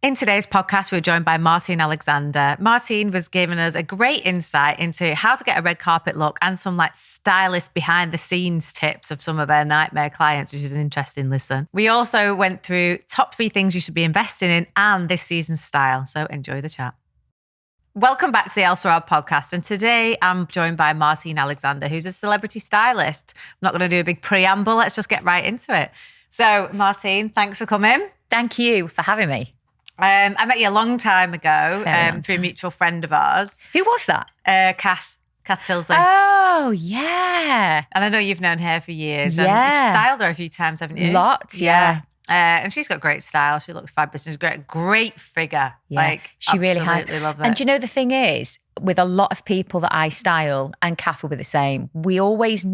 In today's podcast, we're joined by Martine Alexander. Martine was giving us a great insight into how to get a red carpet look and some stylist behind the scenes tips of some of her nightmare clients, which is an interesting listen. We also went through top 3 things you should be investing in and this season's style. So enjoy the chat. Welcome back to the Elle-Sera podcast. And today I'm joined by Martine Alexander, who's a celebrity stylist. I'm not going to do a big preamble. Let's just get right into it. So Martine, thanks for coming. Thank you for having me. I met you a long time ago through a mutual friend of ours. Who was that? Kath Tilsley. Oh, yeah. And I know you've known her for years. Yeah. And you've styled her a few times, haven't you? Lots, yeah. And she's got great style. She looks fabulous. She's a great figure. Yeah, she really has. Absolutely love it. And do you know, the thing is, with a lot of people that I style, and Kath will be the same, we always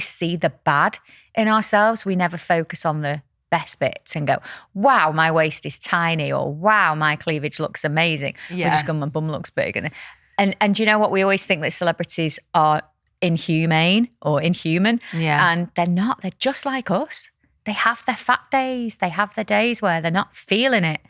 see the bad in ourselves. We never focus on the best bits and go, wow, my waist is tiny, or wow, my cleavage looks amazing. Yeah. Or just go, my bum looks big. And do you know what? We always think that celebrities are inhumane or inhuman. Yeah. And they're not. They're just like us. They have their fat days. They have the days where they're not feeling it.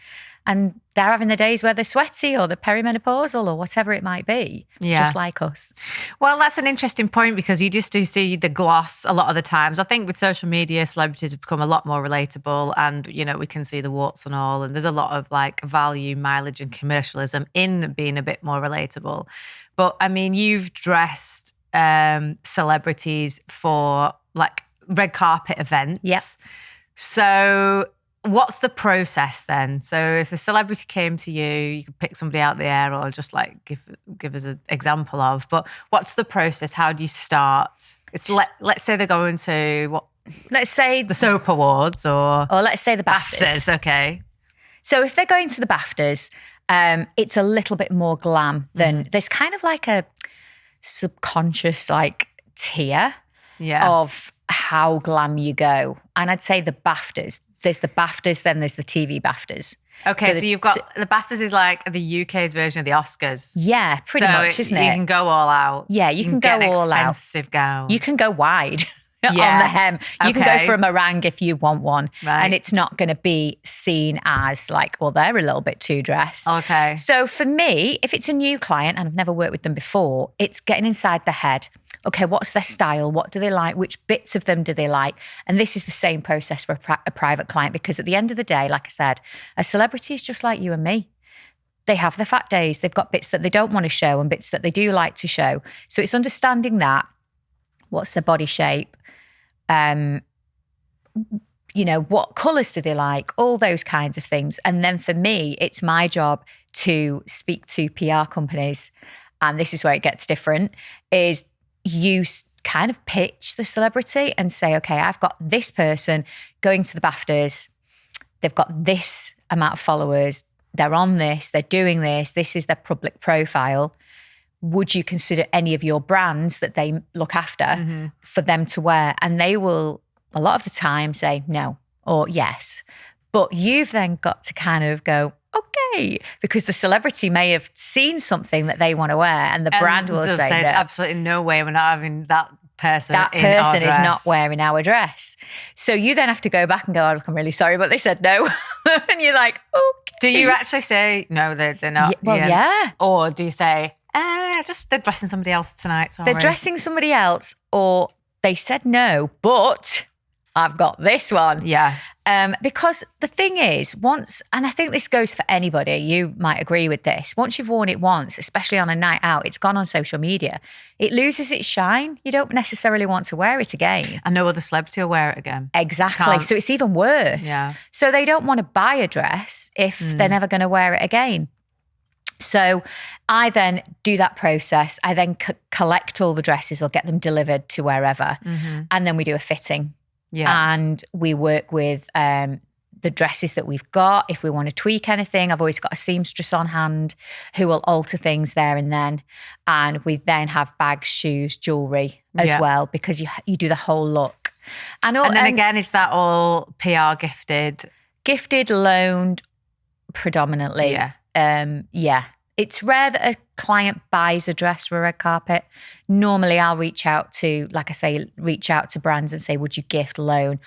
And they're having the days where they're sweaty or they're perimenopausal or whatever it might be. Yeah. Just like us. Well, that's an interesting point because you just do see the gloss a lot of the times. I think with social media, celebrities have become a lot more relatable and, you know, we can see the warts and all. And there's a lot of value, mileage and commercialism in being a bit more relatable. But I mean, you've dressed celebrities for red carpet events. Yep. So what's the process then? So if a celebrity came to you, you could pick somebody out there or just give us an example of, but what's the process? How do you start? It's let's say they're going to what? Let's say the Soap Awards or let's say the BAFTAs. Okay. So if they're going to the BAFTAs, it's a little bit more glam than there's kind of like a subconscious tier of how glam you go. And I'd say the BAFTAs, there's the BAFTAs, then there's the TV BAFTAs. Okay, so you've got the BAFTAs is like the UK's version of the Oscars. Yeah, pretty much, isn't it? You can go all out. Yeah, you can go get an all out. Expensive gown. You can go wide on the hem. You can go for a meringue if you want one. Right. And it's not going to be seen as they're a little bit too dressed. Okay. So for me, if it's a new client and I've never worked with them before, it's getting inside the head. Okay, what's their style? What do they like? Which bits of them do they like? And this is the same process for a private client because at the end of the day, like I said, a celebrity is just like you and me. They have their fat days. They've got bits that they don't want to show and bits that they do like to show. So it's understanding that. What's their body shape? What colours do they like? All those kinds of things. And then for me, it's my job to speak to PR companies. And this is where it gets different, is you kind of pitch the celebrity and say, okay, I've got this person going to the BAFTAs. They've got this amount of followers. They're on this. They're doing this. This is their public profile. Would you consider any of your brands that they look after for them to wear? And they will, a lot of the time, say no or yes. But you've then got to kind of go, okay, because the celebrity may have seen something that they want to wear and the brand will say there's no. absolutely no way we're not having that person That in our person is dress. not wearing our dress. So you then have to go back and go, oh, look, I'm really sorry, but they said no. And you're like, okay. Do you actually say, no, they're not? Yeah. Or do you say, they're dressing somebody else tonight. Sorry. They're dressing somebody else, or they said no, but I've got this one. Yeah. Because the thing is, and I think this goes for anybody, you might agree with this, once you've worn it once, especially on a night out, it's gone on social media, it loses its shine. You don't necessarily want to wear it again. And no other celebrity will wear it again. Exactly. So it's even worse. Yeah. So they don't want to buy a dress if they're never going to wear it again. So I then do that process. I then collect all the dresses or get them delivered to wherever. And then we do a fitting. Yeah. And we work with the dresses that we've got. If we want to tweak anything, I've always got a seamstress on hand who will alter things there and then. And we then have bags, shoes, jewellery as well, because you do the whole look. And then again, is that all PR gifted? Gifted, loaned, predominantly. Yeah. It's rare that a client buys a dress for a red carpet. Normally I'll reach out to brands and say, would you gift, loan,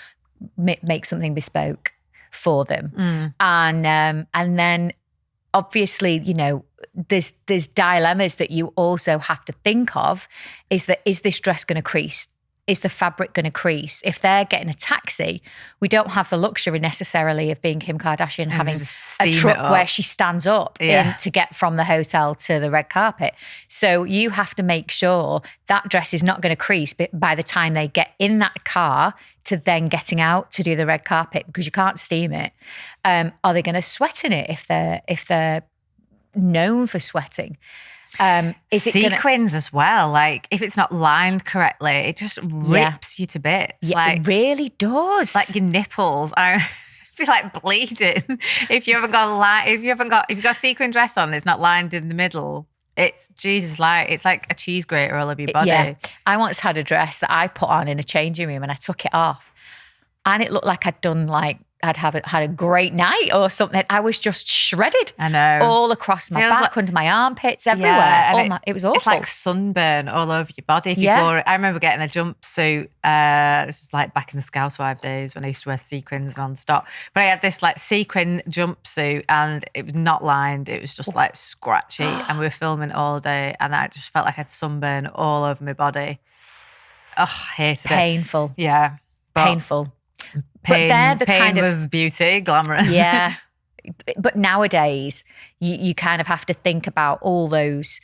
make something bespoke for them. And then obviously, you know, there's dilemmas that you also have to think of. Is this dress going to crease? Is the fabric going to crease? If they're getting a taxi, we don't have the luxury necessarily of being Kim Kardashian and having a truck where she stands up to get from the hotel to the red carpet. So you have to make sure that dress is not going to crease by the time they get in that car to then getting out to do the red carpet, because you can't steam it. Are they going to sweat in it if they're known for sweating? Is sequins as well? Like if it's not lined correctly, it just rips you to bits. Yeah, like it really does. Like your nipples. I feel like bleeding if you haven't got a line. If you've got a sequin dress on, it's not lined in the middle. It's Jesus, like it's like a cheese grater all over your body. Yeah. I once had a dress that I put on in a changing room and I took it off, and it looked like I'd had a great night or something. I was just shredded. I know. All across my back, under my armpits, everywhere. Yeah, it was awful. It's like sunburn all over your body if you wore it. I remember getting a jumpsuit. This was like back in the Scousewife days when I used to wear sequins non-stop. But I had this like sequin jumpsuit and it was not lined. It was just like scratchy. And we were filming all day and I just felt like I had sunburn all over my body. Oh, I hated it. Painful. Yeah. Painful. Pain, but they're the pain kind of was beauty, glamorous. Yeah. But nowadays, you kind of have to think about all those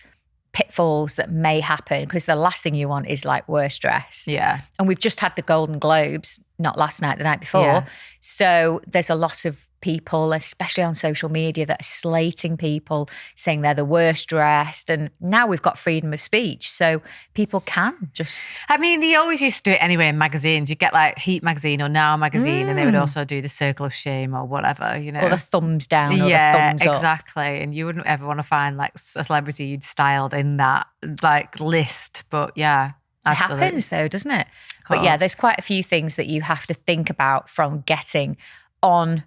pitfalls that may happen, because the last thing you want is like worst dressed. Yeah. And we've just had the Golden Globes, not last night, the night before. Yeah. So there's a lot of people, especially on social media, that are slating people, saying they're the worst dressed. And now we've got freedom of speech. So people can just... I mean, they always used to do it anyway in magazines. You get like Heat magazine or Now magazine and they would also do the circle of shame or whatever, you know. Or the thumbs down or the thumbs up. Exactly. And you wouldn't ever want to find like a celebrity you'd styled in that like list. But yeah, absolutely. It happens though, doesn't it? But yeah, there's quite a few things that you have to think about from getting on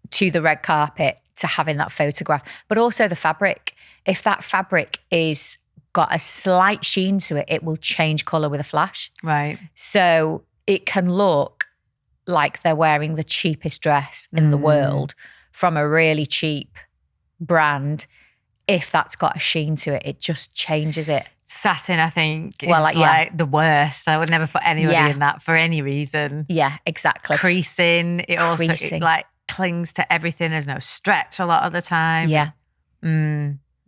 to the red carpet to having that photograph, but also the fabric. If that fabric is got a slight sheen to it, it will change colour with a flash. Right. So it can look like they're wearing the cheapest dress in the world from a really cheap brand. If that's got a sheen to it, it just changes it. Satin, I think, is like the worst. I would never put anybody in that for any reason. Yeah, exactly. Creasing. It also it like clings to everything. There's no stretch a lot of the time. Yeah.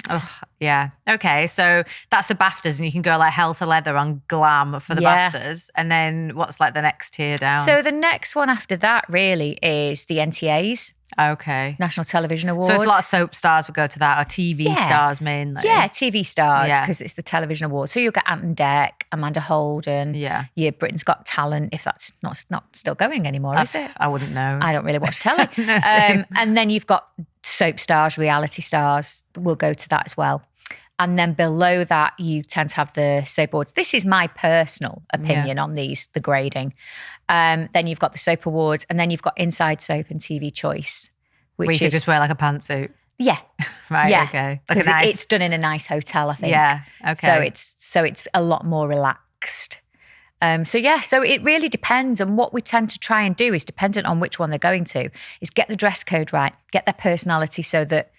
Oh, yeah. Okay, so that's the BAFTAs, and you can go like hell to leather on glam for the BAFTAs. And then what's like the next tier down? So the next one after that really is the NTAs. Okay. National Television Awards. So there's a lot of soap stars would go to that, or TV stars mainly. Yeah, TV stars, because it's the Television Awards. So you'll get Ant and Dec, Amanda Holden. Yeah. Your Britain's Got Talent, if that's not still going anymore, is it? I wouldn't know. I don't really watch telly. No, and then you've got soap stars, reality stars will go to that as well. And then below that, you tend to have the soap awards. This is my personal opinion on these, the grading. Then you've got the soap awards, and then you've got Inside Soap and TV Choice, which you could just wear like a pantsuit. Yeah. Right, yeah. okay. Because it's done in a nice hotel, I think. Yeah, okay. So it's a lot more relaxed. So it really depends. And what we tend to try and do is, dependent on which one they're going to, is get the dress code right, get their personality, so that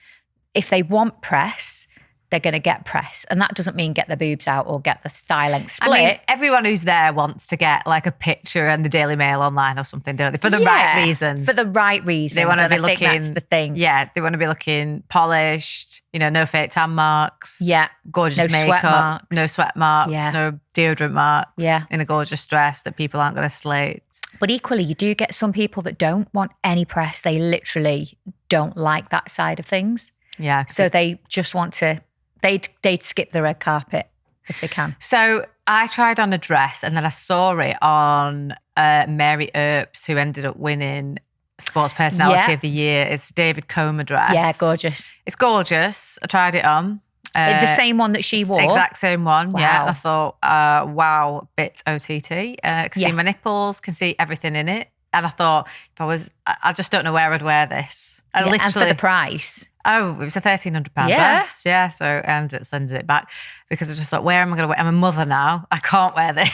if they want press, they're going to get press. And that doesn't mean get the boobs out or get the thigh length split. I mean, everyone who's there wants to get like a picture in the Daily Mail online or something, don't they? For the right reasons. For the right reasons. They want to be looking, that's the thing. Yeah, they want to be looking polished, no fake tan marks. Yeah. Gorgeous makeup. No sweat marks. Yeah. No deodorant marks. Yeah. In a gorgeous dress that people aren't going to slate. But equally, you do get some people that don't want any press. They literally don't like that side of things. Yeah. So they just want to... They'd skip the red carpet if they can. So I tried on a dress and then I saw it on Mary Earps, who ended up winning Sports Personality of the Year. It's David Comer dress. Yeah, gorgeous. It's gorgeous. I tried it on. The same one that she wore? Exact same one, wow. Yeah. And I thought, wow, bit OTT. Can see my nipples, can see everything in it. And I thought, I just don't know where I'd wear this. And for the price. Oh, it was a £1,300 dress. Yeah. So I ended up sending it back because I just thought, where am I going to wear? I'm a mother now. I can't wear this.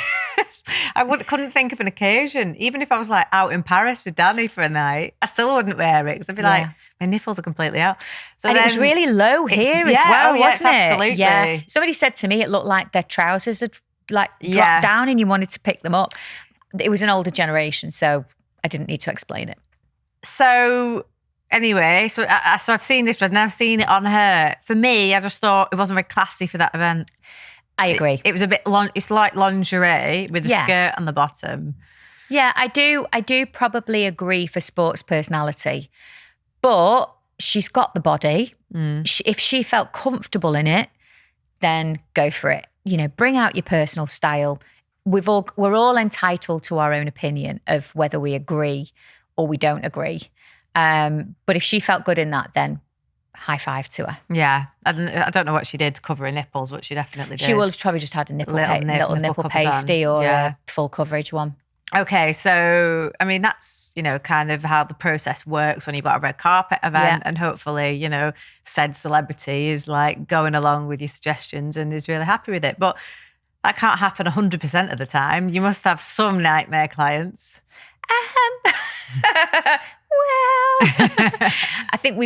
I couldn't think of an occasion. Even if I was like out in Paris with Danny for a night, I still wouldn't wear it because I'd be like, my nipples are completely out. So and it was really low here as well, wasn't it? Absolutely. Yeah. Somebody said to me it looked like their trousers had like dropped down and you wanted to pick them up. It was an older generation, so I didn't need to explain it. So anyway, so I've seen this, but I've never seen it on her. For me, I just thought it wasn't very classy for that event. I agree. It was a bit it's like lingerie with a skirt on the bottom. Yeah, I do probably agree for sports personality. But she's got the body. If she felt comfortable in it, then go for it. You know, bring out your personal style. We're all entitled to our own opinion of whether we agree or we don't agree. But if she felt good in that, then high five to her. Yeah. I don't know what she did to cover her nipples, but she definitely did. She will have probably just had a little nipple pasty or a full coverage one. Okay, so, I mean, that's, kind of how the process works when you've got a red carpet event and hopefully, said celebrity is like going along with your suggestions and is really happy with it. But that can't happen 100% of the time. You must have some nightmare clients. Well, I think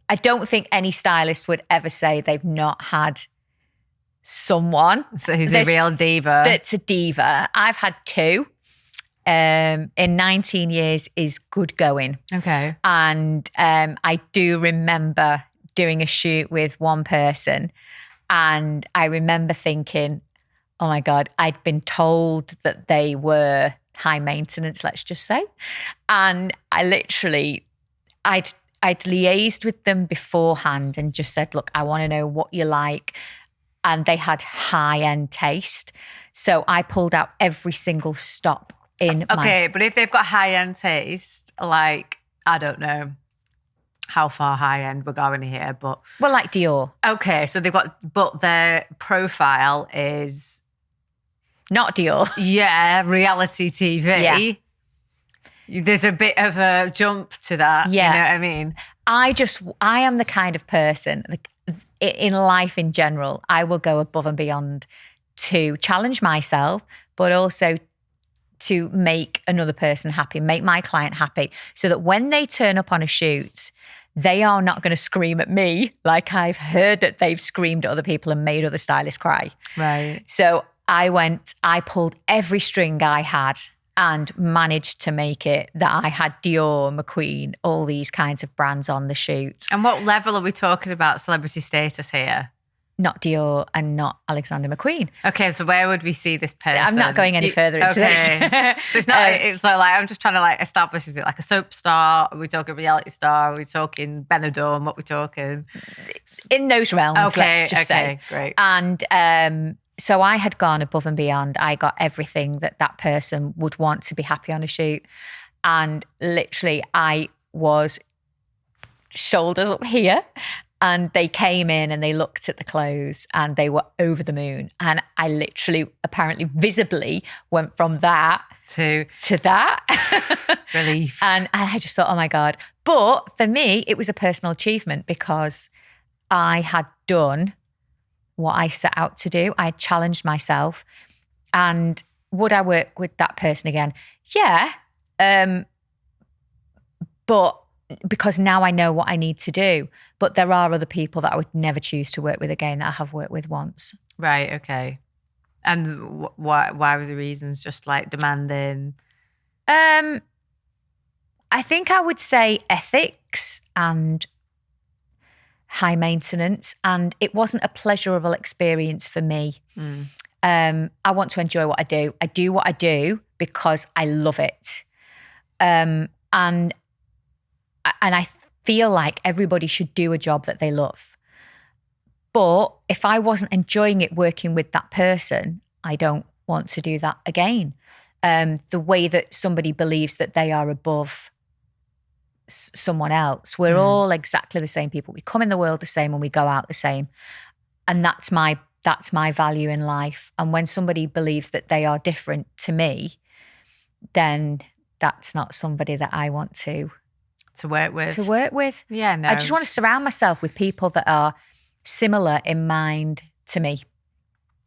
I don't think any stylist would ever say they've not had someone. So who's a real diva? That's a diva. I've had 2. In 19 years is good going. Okay. And I do remember doing a shoot with one person and I remember thinking, oh my God, I'd been told that they were high maintenance, let's just say. And I'd liaised with them beforehand and just said, look, I want to know what you like. And they had high-end taste. So I pulled out every single stop in Okay, but if they've got high-end taste, like, I don't know how far high-end we're going here, but... Well, like Dior. Okay, so but their profile is... Not Dior. Yeah, reality TV. Yeah. There's a bit of a jump to that. Yeah. You know what I mean? I am the kind of person, like, in life in general, I will go above and beyond to challenge myself, but also to make another person happy, make my client happy, so that when they turn up on a shoot, they are not going to scream at me like I've heard that they've screamed at other people and made other stylists cry. Right. So I pulled every string I had and managed to make it that I had Dior, McQueen, all these kinds of brands on the shoot. And what level are we talking about celebrity status here? Not Dior and not Alexander McQueen. Okay, so where would we see this person? I'm not going any further into this. So it's not, it's like, I'm just trying to establish, is it like a soap star? Are we talking reality star? Are we talking Benidorm? What are we talking? In those realms, let's just say. Great. And so I had gone above and beyond. I got everything that person would want to be happy on a shoot. And literally I was shoulders up here. And they came in and they looked at the clothes and they were over the moon. And I literally, apparently, visibly went from that to that. Relief. And I just thought, oh my God. But for me, it was a personal achievement because I had done what I set out to do. I had challenged myself. And would I work with that person again? Yeah. But because now I know what I need to do. But there are other people that I would never choose to work with again that I have worked with once. Right, okay. And why was the reasons? Just like demanding? I think I would say ethics and high maintenance. And it wasn't a pleasurable experience for me. I want to enjoy what I do. I do what I do because I love it. And I feel like everybody should do a job that they love. But if I wasn't enjoying it working with that person, I don't want to do that again. The way that somebody believes that they are above someone else. We're all exactly the same people. We come in the world the same and we go out the same. And that's my value in life. And when somebody believes that they are different to me, then that's not somebody that I want to work with. Yeah, no. I just want to surround myself with people that are similar in mind to me.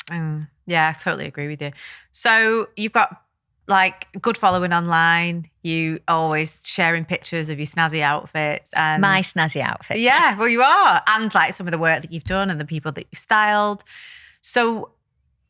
Yeah, I totally agree with you. So you've got like good following online. You always sharing pictures of your snazzy outfits and my snazzy outfits. Yeah, well, you are, and like some of the work that you've done and the people that you've styled. So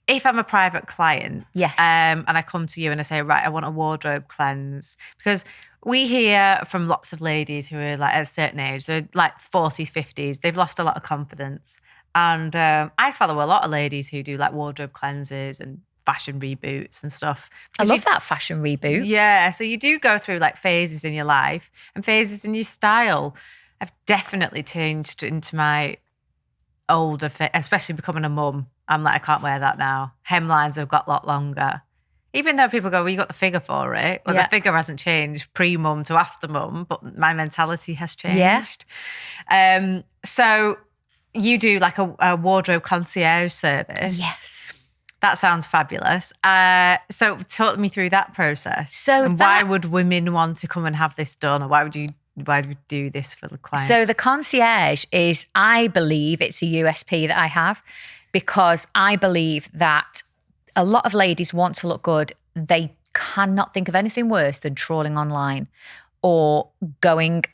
if I'm a private client, yes, and I come to you and I say, right, I want a wardrobe cleanse, because we hear from lots of ladies who are like at a certain age, they're like 40s, 50s, they've lost a lot of confidence. And I follow a lot of ladies who do like wardrobe cleanses and fashion reboots and stuff. I love that fashion reboot. Yeah. So you do go through like phases in your life and phases in your style. I've definitely changed into my older fit, especially becoming a mum. I'm like, I can't wear that now. Hemlines have got a lot longer. Even though people go, well, you got the figure for it. Well, the figure hasn't changed pre-mum to after mum, but my mentality has changed. Yeah. So you do like a wardrobe concierge service. Yes. That sounds fabulous. So talk me through that process. Why would women want to come and have this done? Or why would you do this for the clients? So the concierge is, I believe it's a USP that I have, because I believe that a lot of ladies want to look good. They cannot think of anything worse than trawling online or going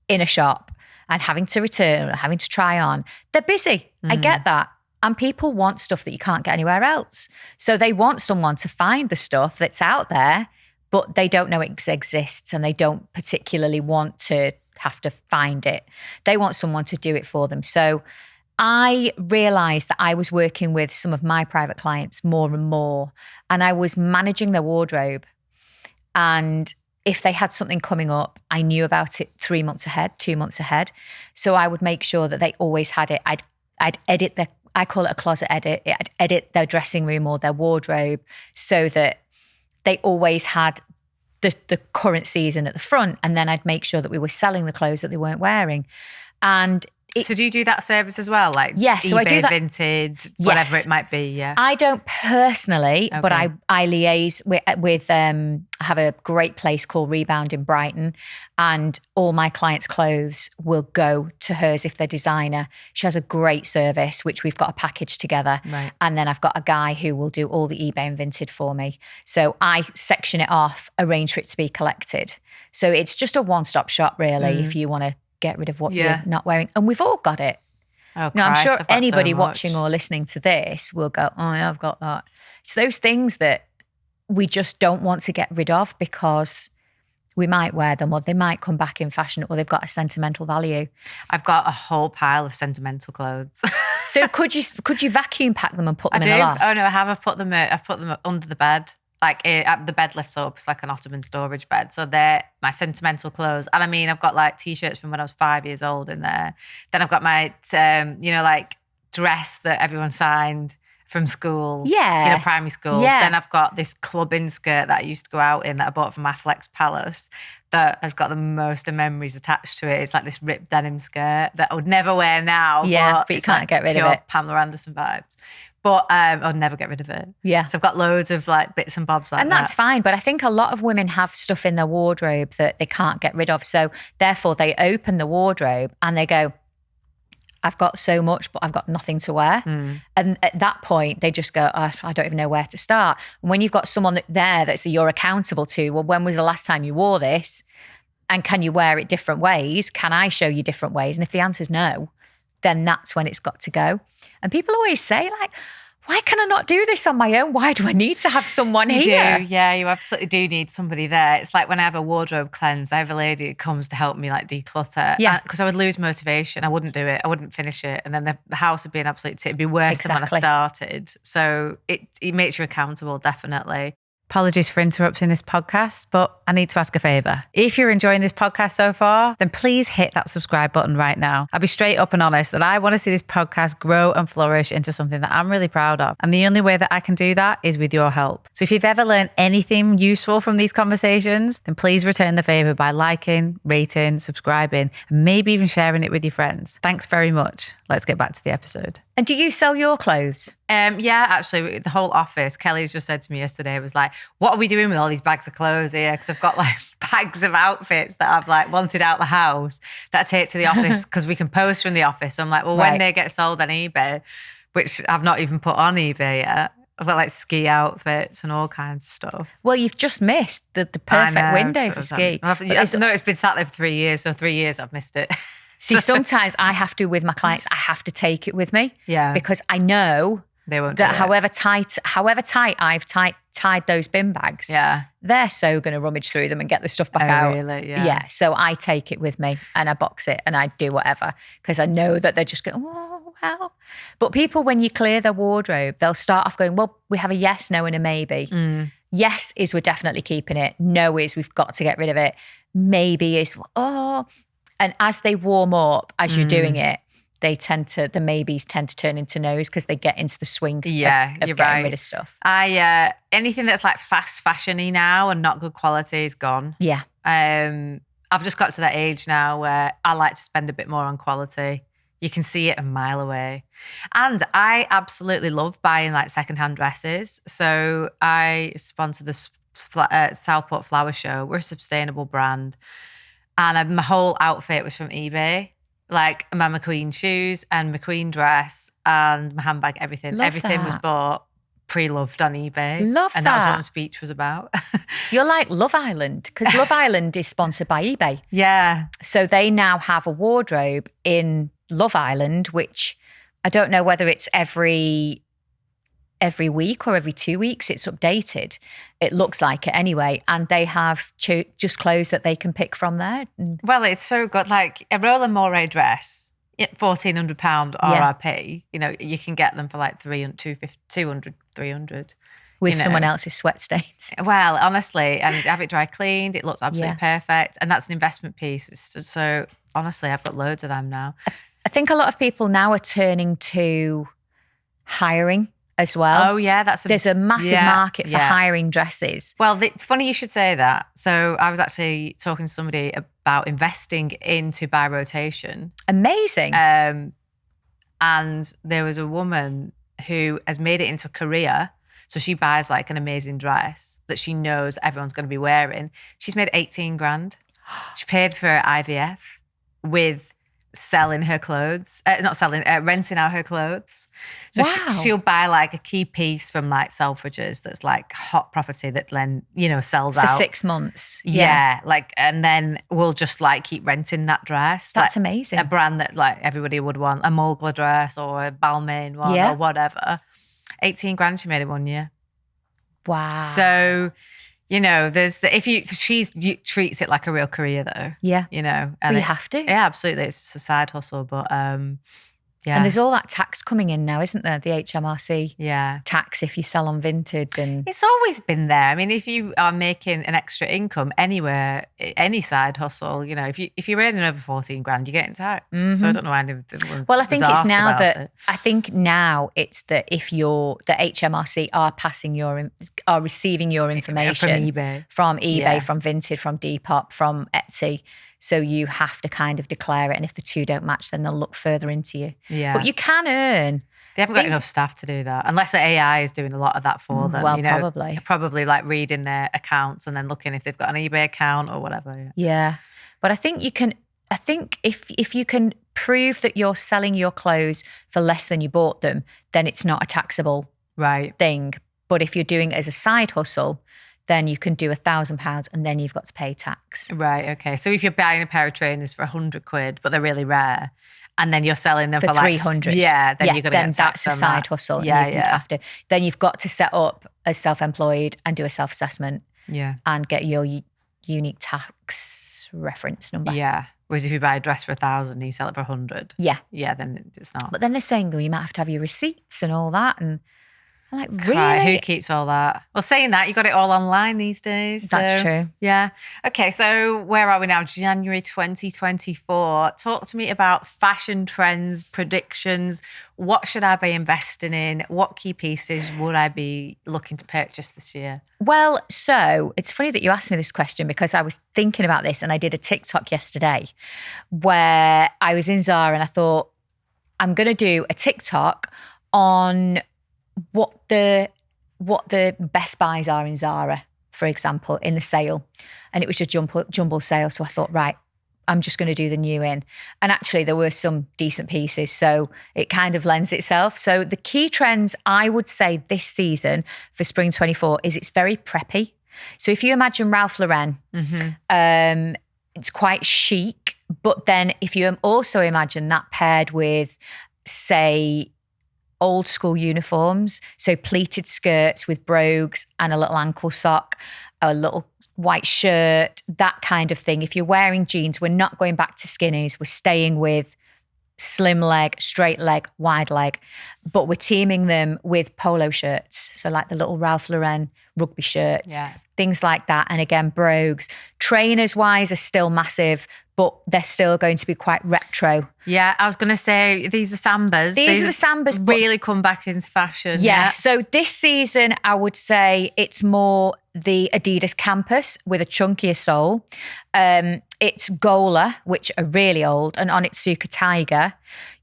in a shop and having to return or having to try on. They're busy. I get that. And people want stuff that you can't get anywhere else. So they want someone to find the stuff that's out there, but they don't know it exists and they don't particularly want to have to find it. They want someone to do it for them. So I realized that I was working with some of my private clients more and more, and I was managing their wardrobe. And if they had something coming up, I knew about it 3 months ahead, 2 months ahead. So I would make sure that they always had it. I'd edit I call it a closet edit. I'd edit their dressing room or their wardrobe so that they always had the current season at the front. And then I'd make sure that we were selling the clothes that they weren't wearing. And so do you do that service as well? Like yes, so eBay, I do that. Vinted, whatever it might be, yeah. I don't personally, but I liaise with I have a great place called Rebound in Brighton, and all my clients' clothes will go to hers if they're designer. She has a great service, which we've got a package together. Right. And then I've got a guy who will do all the eBay and Vinted for me. So I section it off, arrange for it to be collected. So it's just a one-stop shop, really, if you want to get rid of what you're not wearing. And we've all got it. Oh, now, I'm sure anybody so watching or listening to this will go, oh, yeah, I've got that. It's those things that we just don't want to get rid of because we might wear them or they might come back in fashion or they've got a sentimental value. I've got a whole pile of sentimental clothes. So could you vacuum pack them and put them in a loft? Oh, no, I have. I've put them under the bed. Like the bed lifts up, it's like an ottoman storage bed. So they're my sentimental clothes. And I mean, I've got like T-shirts from when I was 5 years old in there. Then I've got my, like dress that everyone signed from school. Yeah. Primary school. Yeah. Then I've got this clubbing skirt that I used to go out in that I bought from my Flex Palace that has got the most of memories attached to it. It's like this ripped denim skirt that I would never wear now. Yeah, but you can't get rid of it. Pamela Anderson vibes. But I'll never get rid of it. Yeah. So I've got loads of like bits and bobs like that. And that's fine. But I think a lot of women have stuff in their wardrobe that they can't get rid of. So therefore they open the wardrobe and they go, I've got so much, but I've got nothing to wear. And at that point, they just go, oh, I don't even know where to start. And when you've got someone there that you're accountable to, well, when was the last time you wore this? And can you wear it different ways? Can I show you different ways? And if the answer's no, then that's when it's got to go. And people always say like, why can I not do this on my own? Why do I need to have someone here? You do, yeah, you absolutely do need somebody there. It's like when I have a wardrobe cleanse, I have a lady who comes to help me like declutter. Yeah. Because I would lose motivation. I wouldn't do it. I wouldn't finish it. And then the house would be an absolute it'd be worse than when I started. So it makes you accountable, definitely. Apologies for interrupting this podcast, but I need to ask a favour. If you're enjoying this podcast so far, then please hit that subscribe button right now. I'll be straight up and honest that I want to see this podcast grow and flourish into something that I'm really proud of. And the only way that I can do that is with your help. So if you've ever learned anything useful from these conversations, then please return the favour by liking, rating, subscribing, and maybe even sharing it with your friends. Thanks very much. Let's get back to the episode. And do you sell your clothes? Yeah, actually, the whole office, Kelly's just said to me yesterday, was like, what are we doing with all these bags of clothes here? Because I've got like bags of outfits that I've like wanted out the house that I take to the office because we can post from the office. So I'm like, well, when they get sold on eBay, which I've not even put on eBay yet, I've got like ski outfits and all kinds of stuff. Well, you've just missed the perfect window for ski. No, it's been sat there for 3 years. So 3 years I've missed it. See, sometimes I have to, with my clients, I have to take it with me. Yeah. Because I know they won't that however tight I've tied those bin bags, they're so going to rummage through them and get the stuff back out. Really? Yeah. So I take it with me and I box it and I do whatever because I know that they're just going, oh, wow. But people, when you clear their wardrobe, they'll start off going, well, we have a yes, no, and a maybe. Yes is we're definitely keeping it. No is we've got to get rid of it. Maybe is, oh. And as they warm up, as you're doing it, the maybes tend to turn into no's because they get into the swing of getting rid of stuff. Anything that's like fast fashion-y now and not good quality is gone. Yeah. I've just got to that age now where I like to spend a bit more on quality. You can see it a mile away. And I absolutely love buying like secondhand dresses. So I sponsor the Southport Flower Show. We're a sustainable brand. And my whole outfit was from eBay. Like my McQueen shoes and McQueen dress and my handbag, everything. Everything was bought pre-loved on eBay. Love and that. that was what my speech was about. You're like Love Island, because Love Island is sponsored by eBay. Yeah. So they now have a wardrobe in Love Island, which I don't know whether it's every week or every 2 weeks. It's updated. It looks like it anyway. And they have just clothes that they can pick from there. Well, it's so good. Like a Roland Moray dress, £1,400 RRP, you know, you can get them for like 200, 300. With someone else's sweat stains. Well, honestly, and have it dry cleaned. It looks absolutely perfect. And that's an investment piece. So honestly, I've got loads of them now. I think a lot of people now are turning to hiring as well. Oh yeah, there's a massive market for hiring dresses. Well, it's funny you should say that. So I was actually talking to somebody about investing into buy rotation. Amazing. And there was a woman who has made it into a career. So she buys like an amazing dress that she knows everyone's going to be wearing. She's made 18 grand. She paid for IVF with selling her clothes, renting out her clothes. So she'll buy like a key piece from like Selfridges that's like hot property that then, sells out. For 6 months. Yeah. And then we'll just like keep renting that dress. That's like, amazing. A brand that like everybody would want, a Mugler dress or a Balmain one or whatever. 18 grand she made in 1 year. Wow. So, she treats it like a real career though. Yeah. And you have to. Yeah, absolutely. It's a side hustle, but yeah. And there's all that tax coming in now, isn't there? The HMRC tax if you sell on Vinted. And it's always been there. I mean, if you are making an extra income anywhere, any side hustle, if you're earning over 14 grand, you're getting taxed. Mm-hmm. So I don't know why anyone. Well, I think it's now that it's that if the HMRC are receiving your information from eBay, from Vinted, from Depop, from Etsy. So you have to kind of declare it. And if the two don't match, then they'll look further into you. Yeah. But you can earn. They haven't got enough staff to do that. Unless the AI is doing a lot of that for them. Well, probably. Probably like reading their accounts and then looking if they've got an eBay account or whatever. Yeah. But I think if you can prove that you're selling your clothes for less than you bought them, then it's not a taxable thing. But if you're doing it as a side hustle, then you can do £1,000 and then you've got to pay tax. Right, okay. So if you're buying a pair of trainers for £100, but they're really rare, and then you're selling them for like 300. Then you're going to get taxed. That's a side hustle. Then you've got to set up as self-employed and do a self-assessment. Yeah. And get your unique tax reference number. Yeah. Whereas if you buy a dress for 1,000 and you sell it for 100. Yeah. Yeah, then it's not. But then they're saying, you might have to have your receipts and all that. And I'm like, really? Right, who keeps all that? Well, saying that, you got it all online these days. That's true. Yeah. Okay, so where are we now? January 2024. Talk to me about fashion trends, predictions. What should I be investing in? What key pieces would I be looking to purchase this year? Well, so it's funny that you asked me this question because I was thinking about this and I did a TikTok yesterday where I was in Zara and I thought, I'm going to do a TikTok on what the best buys are in Zara, for example, in the sale. And it was a jumble sale. So I thought, right, I'm just going to do the new in. And actually there were some decent pieces. So it kind of lends itself. So the key trends I would say this season for spring 24 is it's very preppy. So if you imagine Ralph Lauren, it's quite chic. But then if you also imagine that paired with, say, old school uniforms, so pleated skirts with brogues and a little ankle sock, a little white shirt, that kind of thing. If you're wearing jeans, we're not going back to skinnies. We're staying with slim leg, straight leg, wide leg, but we're teaming them with polo shirts. So like the little Ralph Lauren rugby shirts, things like that. And again, brogues. Trainers wise are still massive, but they're still going to be quite retro. Yeah, I was going to say these are Sambas. These are the Sambas. Really come back into fashion. Yeah, so this season, I would say it's more the Adidas Campus with a chunkier sole. It's Gola, which are really old, and Onitsuka Tiger.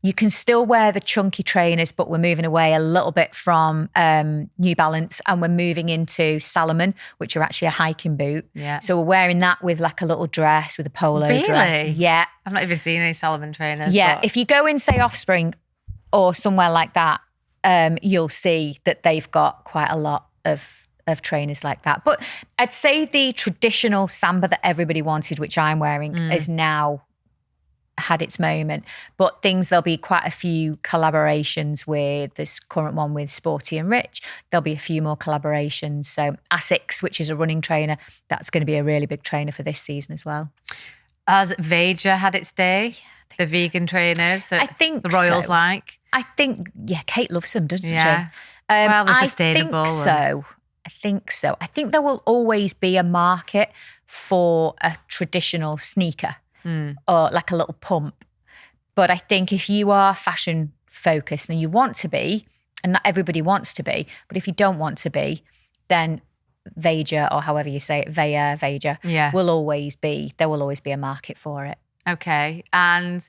You can still wear the chunky trainers, but we're moving away a little bit from New Balance, and we're moving into Salomon, which are actually a hiking boot. Yeah. So we're wearing that with like a little dress, with a polo dress. Yeah. I've not even seen any Salomon trainers. Yeah. But... if you go in, say, Offspring or somewhere like that, you'll see that they've got quite a lot of trainers like that. But I'd say the traditional Samba that everybody wanted, which I'm wearing, is now had its moment. But there'll be quite a few collaborations with this current one with Sporty and Rich. There'll be a few more collaborations. So Asics, which is a running trainer, that's going to be a really big trainer for this season as well. Has Veja had its day? The vegan trainers that I think the Royals so. like? I think, Kate loves them, doesn't she? Well, they're sustainable. I think so. I think there will always be a market for a traditional sneaker or like a little pump. But I think if you are fashion focused and you want to be, and not everybody wants to be, but if you don't want to be, then Veja, or however you say it, Veja, there will always be a market for it. Okay. And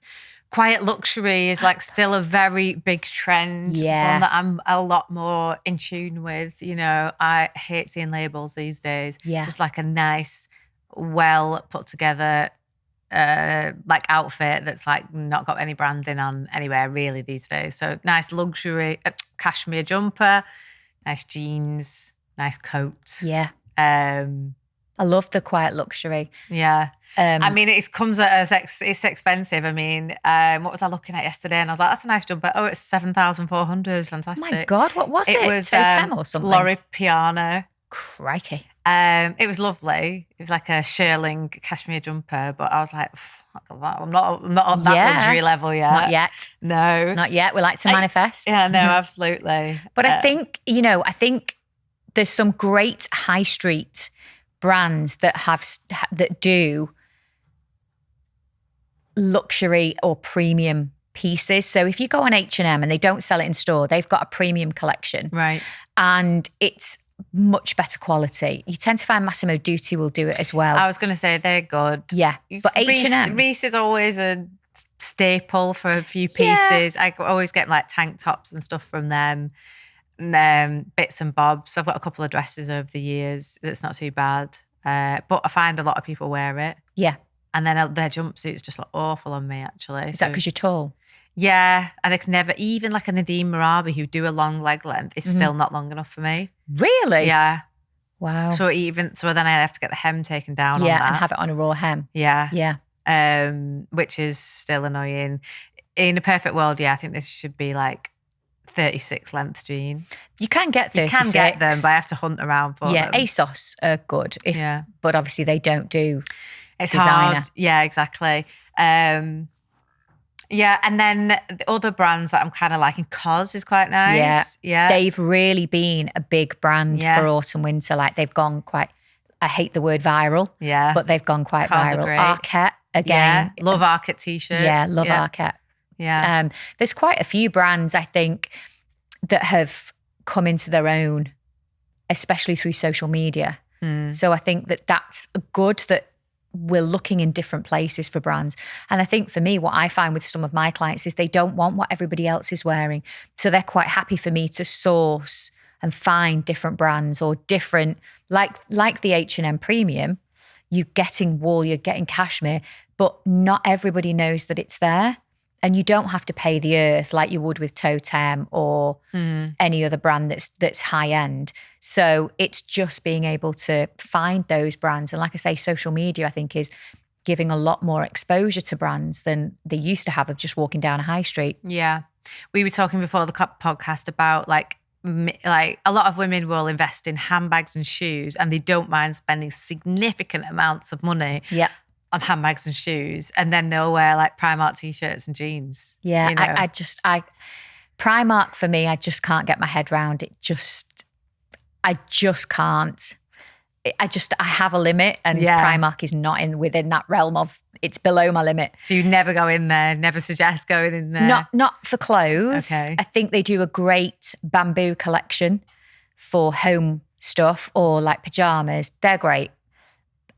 quiet luxury is like still a very big trend. Yeah. One that I'm a lot more in tune with. You know, I hate seeing labels these days. Yeah. Just like a nice, well put together like outfit that's like not got any branding on anywhere really these days. So nice luxury, cashmere jumper, nice jeans, nice coat. Yeah. I love the quiet luxury. Yeah. I mean, it comes at it's expensive. I mean, what was I looking at yesterday? And I was like, that's a nice jumper. Oh, it's 7,400. Fantastic. Oh my God, what was it? It was Sotem or something? Lori Piano. Crikey. It was lovely. It was like a shearling cashmere jumper, but I was like, I'm not on that luxury level yet. Not yet. No. Not yet. We like to manifest. Yeah, no, absolutely. But I think there's some great high street brands that do luxury or premium pieces. So if you go on H&M and they don't sell it in store, they've got a premium collection. Right. And it's much better quality. You tend to find Massimo Dutti will do it as well. I was going to say they're good. Yeah. But H&M. Reese is always a staple for a few pieces. I always get like tank tops and stuff from them. Bits and bobs. I've got a couple of dresses over the years. That's not too bad. But I find a lot of people wear it. Yeah. And then their jumpsuits just look awful on me, actually. Is that because you're tall? Yeah. And it's never, even like a Nadine Marabi who do a long leg length, is still not long enough for me. Really? Yeah. Wow. So then I have to get the hem taken down on that. Yeah, and have it on a raw hem. Yeah. Yeah. Which is still annoying. In a perfect world, I think this should be like 36 length jean. You can get 36. You can get them, but I have to hunt around for them. Yeah, ASOS are good. But obviously they don't do it's designer. Hard. Yeah, exactly. And then the other brands that I'm kind of liking, COS is quite nice. Yeah. They've really been a big brand for autumn, winter. Like they've gone quite, I hate the word viral. Yeah. But they've gone quite COS viral. Arket, again. Yeah. Love Arket t-shirts. Yeah, love Arket. Yeah. There's quite a few brands, I think, that have come into their own, especially through social media. So I think that that's good that we're looking in different places for brands. And I think for me, what I find with some of my clients is they don't want what everybody else is wearing. So they're quite happy for me to source and find different brands or different, like the H&M Premium, you're getting wool, you're getting cashmere, but not everybody knows that it's there. And you don't have to pay the earth like you would with Totem or any other brand that's high end. So it's just being able to find those brands. And like I say, social media, I think, is giving a lot more exposure to brands than they used to have of just walking down a high street. Yeah. We were talking before the podcast about like a lot of women will invest in handbags and shoes and they don't mind spending significant amounts of money. Yeah. On handbags and shoes, and then they'll wear like Primark t-shirts and jeans. Yeah, you know? Primark for me, I just can't get my head around it. I just can't. I have a limit, and Primark is not within that realm of, it's below my limit. So you never go in there, never suggest going in there? Not for clothes. Okay. I think they do a great bamboo collection for home stuff or like pajamas. They're great,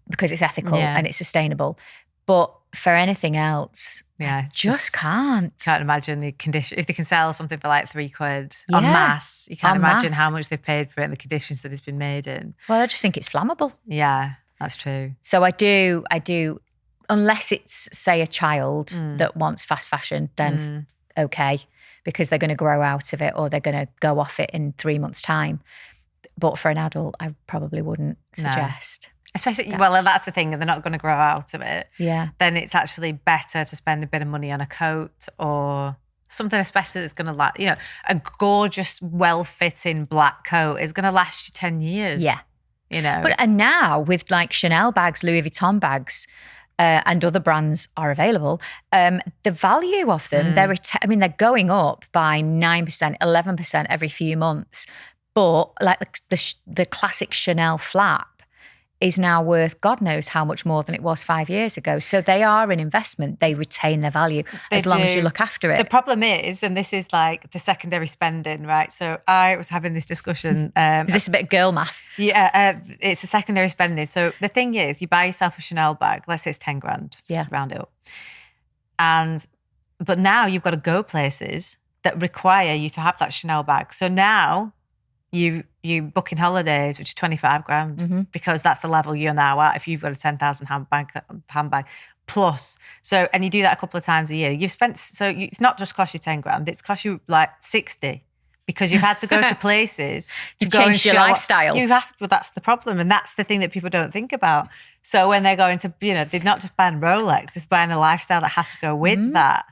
because it's ethical and it's sustainable. But for anything else, I just can't. Can't imagine the condition. If they can sell something for like £3 en masse, you can't imagine how much they've paid for it and the conditions that it's been made in. Well, I just think it's flammable. Yeah, that's true. So I do, unless it's, say, a child that wants fast fashion, then okay, because they're going to grow out of it or they're going to go off it in 3 months' time. But for an adult, I probably wouldn't suggest. Especially, well, that's the thing, they're not going to grow out of it. Yeah. Then it's actually better to spend a bit of money on a coat or something, especially that's going to last, a gorgeous, well-fitting black coat is going to last you 10 years. Yeah. And now with like Chanel bags, Louis Vuitton bags, and other brands are available, the value of them, they're going up by 9%, 11% every few months. But like the classic Chanel flap is now worth God knows how much more than it was 5 years ago. So they are an investment. They retain their value as long as you look after it. The problem is, and this is like the secondary spending, right? So I was having this discussion. Is this a bit of girl math? Yeah, it's a secondary spending. So the thing is, you buy yourself a Chanel bag, let's say it's 10 grand, just round it up. But now you've got to go places that require you to have that Chanel bag. So now you booking holidays, which is 25 grand, because that's the level you're now at if you've got a 10,000 handbag plus. So, and you do that a couple of times a year. You've spent, it's not just cost you 10 grand, it's cost you like 60 because you've had to go to places to go change your lifestyle. Well, that's the problem. And that's the thing that people don't think about. So when they're going to, they're not just buying Rolex, they're buying a lifestyle that has to go with that.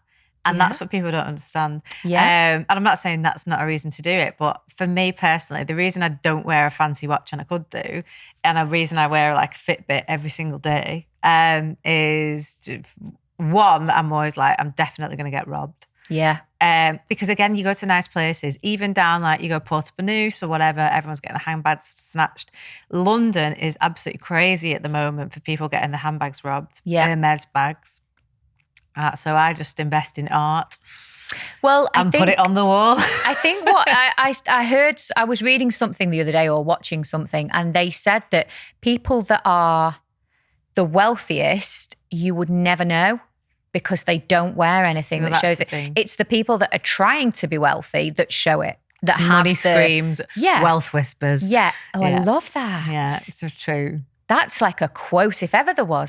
And that's what people don't understand. Yeah. And I'm not saying that's not a reason to do it, but for me personally, the reason I don't wear a fancy watch, and I could do, and a reason I wear like a Fitbit every single day, is one, I'm always like, I'm definitely going to get robbed. Yeah. Because again, you go to nice places, even down like you go Porto Banús or whatever, everyone's getting the handbags snatched. London is absolutely crazy at the moment for people getting the handbags robbed. Yeah. Hermes bags. So I just invest in art. Well, and put it on the wall. I think what I heard, I was reading something the other day or watching something, and they said that people that are the wealthiest, you would never know because they don't wear anything that shows it. It's the people that are trying to be wealthy that show it. That money screams, wealth whispers. Yeah. Oh, I love that. Yeah, it's so true. That's like a quote if ever there was.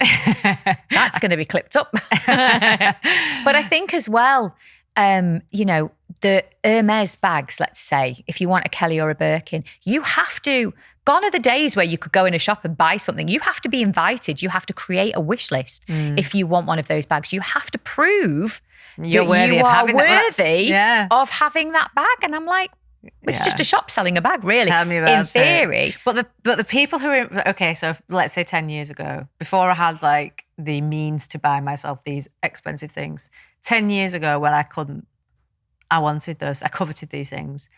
That's going to be clipped up. But I think as well, the Hermes bags, let's say, if you want a Kelly or a Birkin, you have to, gone are the days where you could go in a shop and buy something. You have to be invited. You have to create a wish list if you want one of those bags. You have to prove you're worthy of having of having that bag. And I'm like, it's just a shop selling a bag, really. Tell me about in theory. But the people who are, okay, so let's say 10 years ago, before I had like the means to buy myself these expensive things, 10 years ago when I couldn't, I wanted those, I coveted these things.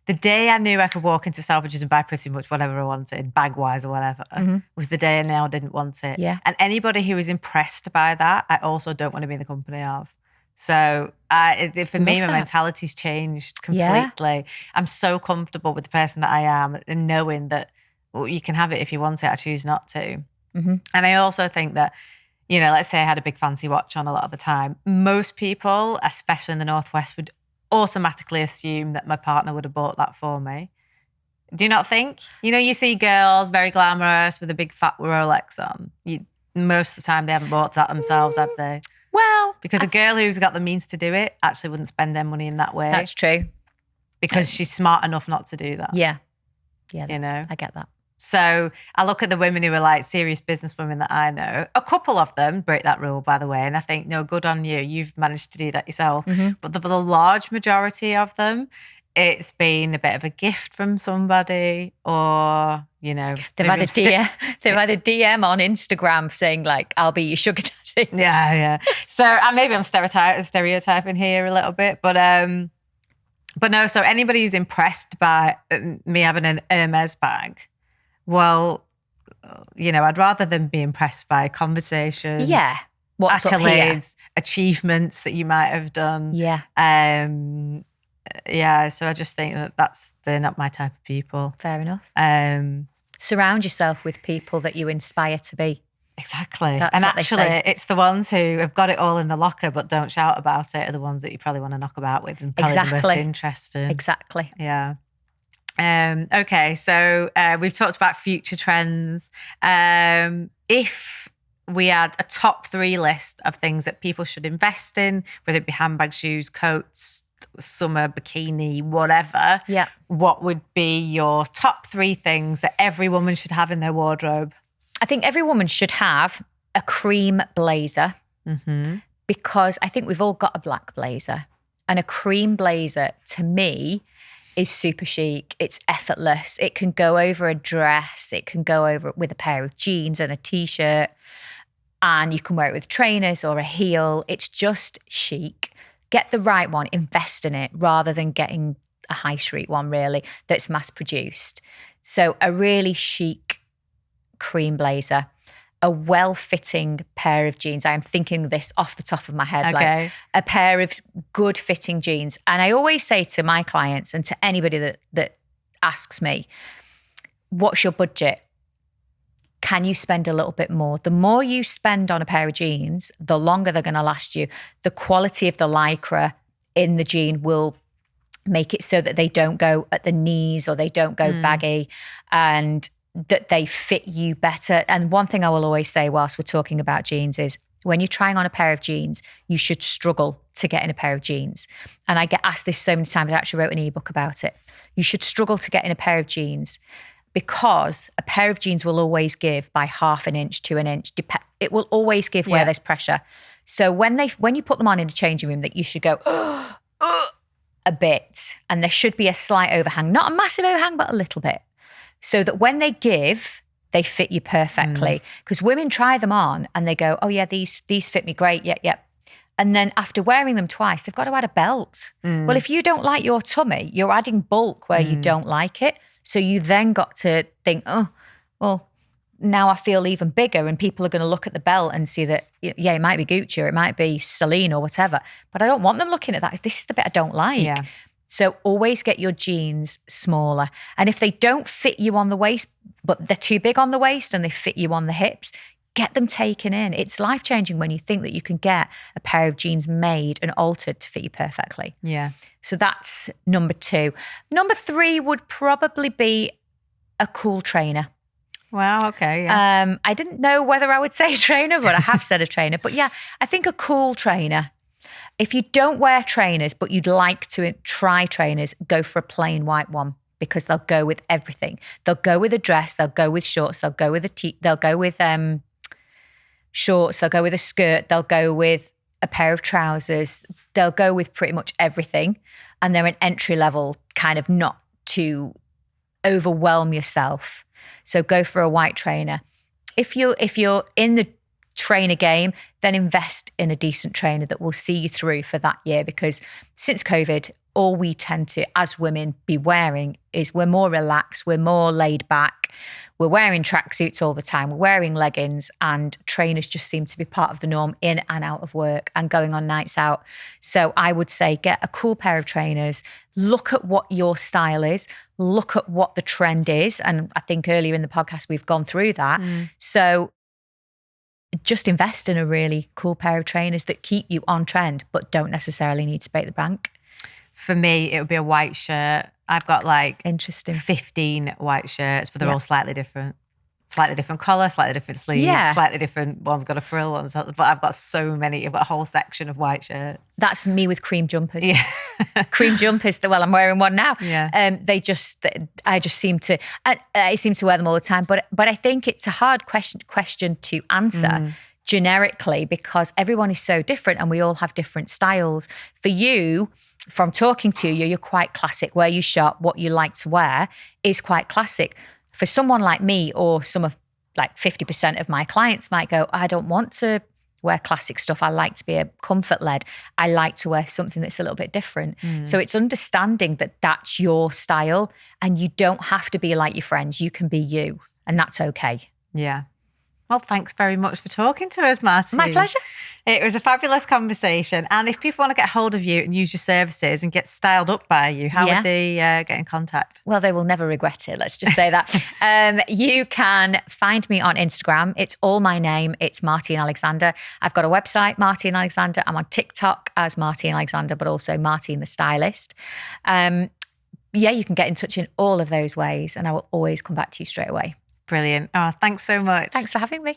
The day I knew I could walk into Selfridges and buy pretty much whatever I wanted, bag-wise or whatever, was the day I now didn't want it. Yeah. And anybody who is impressed by that, I also don't want to be in the company of. So for me, my mentality's changed completely. Yeah. I'm so comfortable with the person that I am and knowing that you can have it if you want it. I choose not to. And I also think that, you know, let's say I had a big fancy watch on a lot of the time. Most people, especially in the Northwest, would automatically assume that my partner would have bought that for me. Do you not think? You know, you see girls very glamorous with a big fat Rolex on. Most of the time they haven't bought that themselves, have they? Well, because a girl who's got the means to do it actually wouldn't spend their money in that way. That's true. Because she's smart enough not to do that. Yeah. You know? I get that. So I look at the women who are like serious business women that I know. A couple of them break that rule, by the way. And I think, no, good on you. You've managed to do that yourself. But the large majority of them, it's been a bit of a gift from somebody, or, you know. They've had a DM on Instagram saying like, I'll be your sugar daddy. Yeah. So maybe I'm stereotyping here a little bit. But no, so anybody who's impressed by me having an Hermes bag, well, you know, I'd rather than be impressed by a conversation. Yeah. What's accolades, achievements that you might have done. Yeah. Yeah. So I just think they're not my type of people. Fair enough. Surround yourself with people that you inspire to be. Exactly. That's and what actually, they say. it's the ones who have got it all in the locker but don't shout about it are the ones that you probably want to knock about with and probably the most interesting. Exactly. Yeah. Okay, so we've talked about future trends. If we had a top 3 list of things that people should invest in, whether it be handbags, shoes, coats, summer, bikini, whatever, what would be your top 3 things that every woman should have in their wardrobe? I think every woman should have a cream blazer because I think we've all got a black blazer. And a cream blazer, to me, is super chic. It's effortless. It can go over a dress. It can go over with a pair of jeans and a t-shirt. And you can wear it with trainers or a heel. It's just chic. Get the right one, invest in it, rather than getting a high street one, really, that's mass produced. So a really chic cream blazer, a well-fitting pair of jeans. I am thinking this off the top of my head, like a pair of good fitting jeans. And I always say to my clients and to anybody that asks me, what's your budget? Can you spend a little bit more? The more you spend on a pair of jeans, the longer they're going to last you. The quality of the lycra in the jean will make it so that they don't go at the knees or they don't go baggy, and that they fit you better. And one thing I will always say whilst we're talking about jeans is when you're trying on a pair of jeans, you should struggle to get in a pair of jeans. And I get asked this so many times, I actually wrote an ebook about it. You should struggle to get in a pair of jeans because a pair of jeans will always give by half an inch to an inch. It will always give where there's pressure. So when you put them on in a changing room, that you should go a bit, and there should be a slight overhang, not a massive overhang, but a little bit. So that when they give, they fit you perfectly. Because women try them on and they go, oh yeah, these fit me great, yep. And then after wearing them twice, they've got to add a belt. Well, if you don't like your tummy, you're adding bulk where you don't like it. So you then got to think, oh, well, now I feel even bigger, and people are going to look at the belt and see that, yeah, it might be Gucci or it might be Celine or whatever, but I don't want them looking at that. This is the bit I don't like. Yeah. So always get your jeans smaller. And if they don't fit you on the waist, but they're too big on the waist and they fit you on the hips, get them taken in. It's life-changing when you think that you can get a pair of jeans made and altered to fit you perfectly. Yeah. So that's number 2. Number 3 would probably be a cool trainer. Wow, okay. Yeah. I didn't know whether I would say a trainer, but I have said a trainer. But yeah, I think a cool trainer. If you don't wear trainers, but you'd like to try trainers, go for a plain white one because they'll go with everything. They'll go with a dress, they'll go with shorts, they'll go with they'll go with shorts, they'll go with a skirt, they'll go with a pair of trousers, they'll go with pretty much everything. And they're an entry level, kind of not to overwhelm yourself. So go for a white trainer. If you're in the trainer game, then invest in a decent trainer that will see you through for that year, because since COVID, all we tend to, as women, be wearing is we're more relaxed, we're more laid back, we're wearing tracksuits all the time, we're wearing leggings, and trainers just seem to be part of the norm in and out of work and going on nights out. So I would say get a cool pair of trainers, look at what your style is, look at what the trend is. And I think earlier in the podcast, we've gone through that. So just invest in a really cool pair of trainers that keep you on trend, but don't necessarily need to break the bank. For me, it would be a white shirt. I've got like Interesting 15 white shirts, but they're all slightly different. Slightly different collar, slightly different sleeve, slightly different. One's got a frill, but I've got so many. I've got a whole section of white shirts. That's me with cream jumpers. Yeah. Cream jumpers. Well, I'm wearing one now. Yeah. I seem to wear them all the time. But I think it's a hard question to answer generically, because everyone is so different and we all have different styles. For you, from talking to you, you're quite classic. Where you shop, what you like to wear is quite classic. For someone like me, or some of like 50% of my clients might go, I don't want to wear classic stuff. I like to be a comfort led. I like to wear something that's a little bit different. So it's understanding that that's your style and you don't have to be like your friends. You can be you, and that's okay. Yeah. Well, thanks very much for talking to us, Martine. My pleasure. It was a fabulous conversation. And if people want to get hold of you and use your services and get styled up by you, how would they get in contact? Well, they will never regret it. Let's just say that. You can find me on Instagram. It's all my name. It's Martine Alexander. I've got a website, Martine Alexander. I'm on TikTok as Martine Alexander, but also Martine the Stylist. You can get in touch in all of those ways, and I will always come back to you straight away. Brilliant. Oh, thanks so much. Thanks for having me.